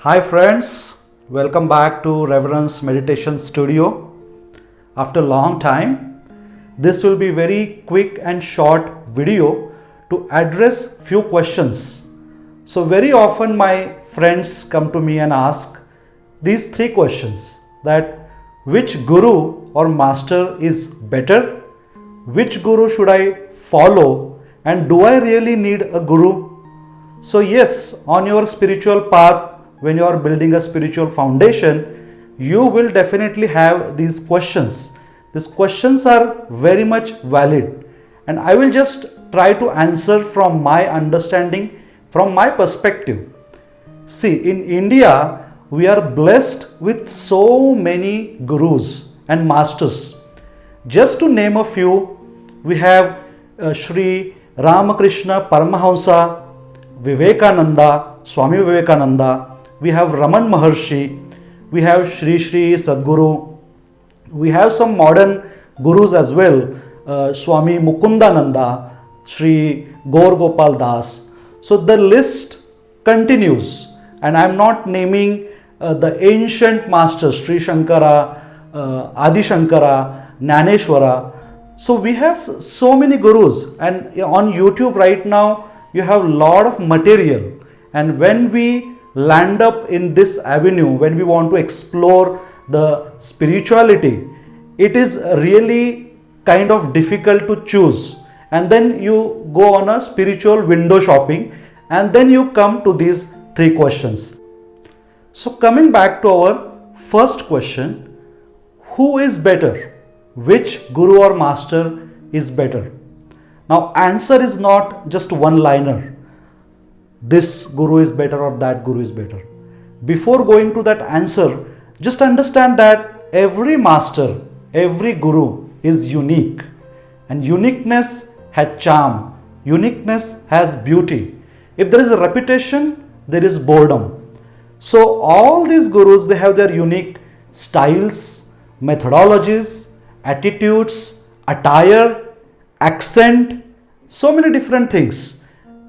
Hi friends, welcome back to Reverence Meditation Studio. After a long time, this will be very quick and short video to address few questions. So very often my friends come to me and ask these three questions, that which guru or master is better, which guru should I follow, and do I really need a guru? So yes, on your spiritual path, when you are building a spiritual foundation, you will definitely have these questions. These questions are very much valid, and I will just try to answer from my understanding, from my perspective. See, in India, we are blessed with so many gurus and masters. Just to name a few, we have Sri Ramakrishna Paramahamsa, Vivekananda, Swami Vivekananda, we have Raman Maharshi, we have Sri Sri Sadguru, we have some modern gurus as well, Swami Mukundananda, Sri Gaur Gopal Das. So the list continues, and I am not naming the ancient masters, Sri Shankara, Adi Shankara, Jnaneshwara. So we have so many gurus, and on YouTube right now you have a lot of material, and when we land up in this avenue, when we want to explore the spirituality, it is really kind of difficult to choose, and then you go on a spiritual window shopping, and then you come to these three questions. So coming back to our first question, who is better? Which guru or master is better? Now answer is not just one liner, this guru is better or that guru is better. Before going to that answer, just understand that every master, every guru is unique, and uniqueness has charm, uniqueness has beauty. If there is a repetition, there is boredom. So all these gurus, they have their unique styles, methodologies, attitudes, attire, accent, so many different things.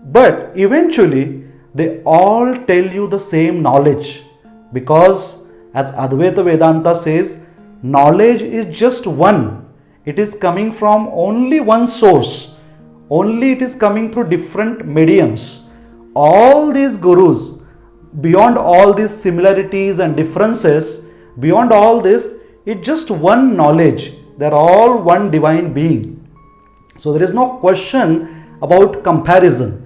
But eventually, they all tell you the same knowledge, because as Advaita Vedanta says, knowledge is just one. It is coming from only one source. Only it is coming through different mediums. All these gurus, beyond all these similarities and differences, beyond all this, it's just one knowledge. They're all one divine being. So there is no question about comparison.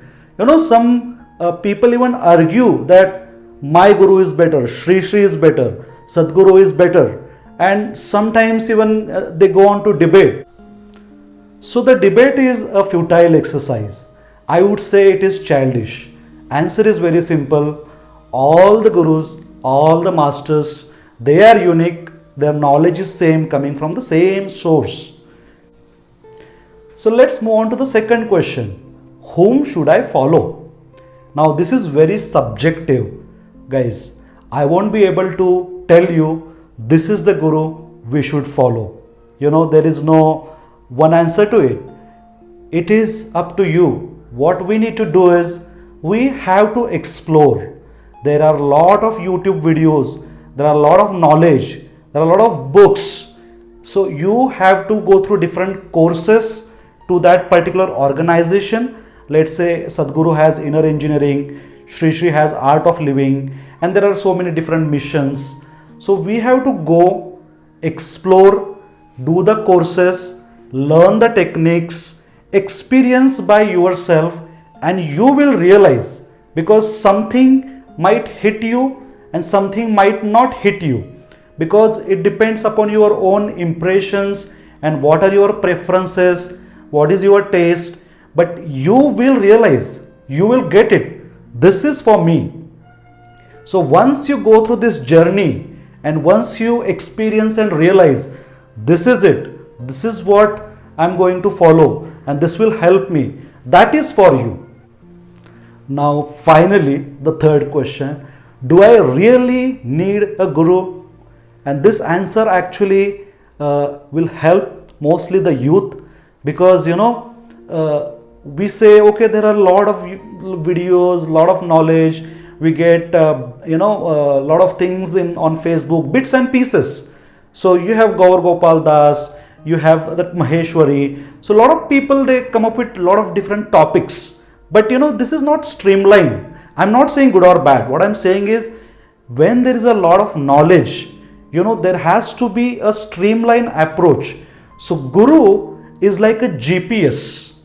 Some people even argue that my guru is better, Sri Sri is better, Sadguru is better, and sometimes even they go on to debate. So the debate is a futile exercise. I would say it is childish. Answer is very simple. All the gurus, all the masters, they are unique. Their knowledge is same, coming from the same source. So let's move on to the second question. Whom should I follow? Now this is very subjective, guys. I won't be able to tell you this is the guru we should follow. There is no one answer to it. It is up to you. What we need to do is we have to explore. There are a lot of YouTube videos, there are a lot of knowledge, there are a lot of books. So you have to go through different courses to that particular organization. Let's say Sadguru has inner engineering, Sri Sri has art of living, and there are so many different missions. So we have to go, explore, do the courses, learn the techniques, experience by yourself, and you will realize, because something might hit you and something might not hit you, because it depends upon your own impressions and what are your preferences, what is your taste. But you will realize, you will get it, this is for me. So once you go through this journey, and once you experience and realize, this is it, this is what I'm going to follow, and this will help me, that is for you. Now finally, the third question, do I really need a guru? And this answer actually will help mostly the youth, because we say, okay, there are a lot of videos, lot of knowledge, we get a lot of things in on Facebook, bits and pieces. So you have Gaur Gopal Das, you have that Maheshwari. So a lot of people, they come up with a lot of different topics, but this is not streamlined. I'm not saying good or bad. What I'm saying is, when there is a lot of knowledge, there has to be a streamlined approach. So Guru is like a GPS.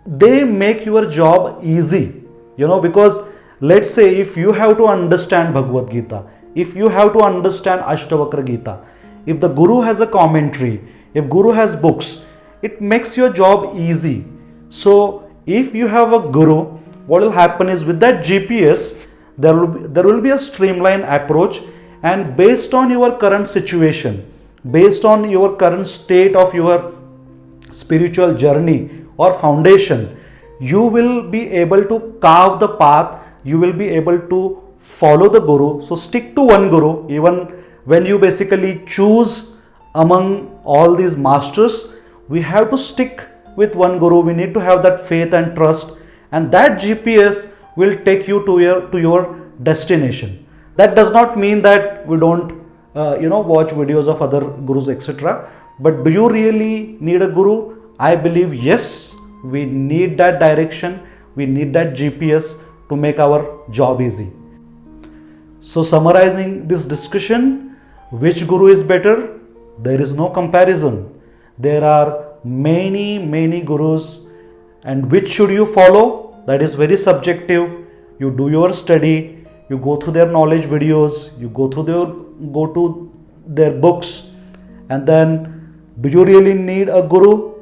They make your job easy, because let's say if you have to understand Bhagavad Gita, if you have to understand Ashtavakra Gita, if the Guru has a commentary, if Guru has books, it makes your job easy. So if you have a Guru, what will happen is, with that GPS, there will be a streamlined approach, and based on your current situation, based on your current state of your spiritual journey or foundation, you will be able to carve the path, you will be able to follow the Guru. So stick to one Guru. Even when you basically choose among all these masters, we have to stick with one Guru. We need to have that faith and trust, and that GPS will take you to your destination. That does not mean that we don't watch videos of other gurus, etc. But do you really need a Guru? I believe yes, we need that direction, we need that GPS to make our job easy. So summarizing this discussion, which Guru is better? There is no comparison. There are many Gurus, and which should you follow? That is very subjective. You do your study, you go through their knowledge videos, you go to their books, and then, do you really need a Guru?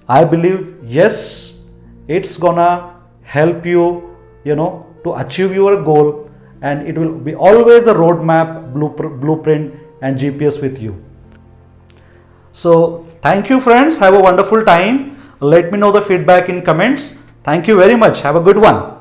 I believe yes, it's gonna help you, to achieve your goal, and it will be always a roadmap, blueprint and GPS with you. So thank you friends, have a wonderful time. Let me know the feedback in comments. Thank you very much. Have a good one.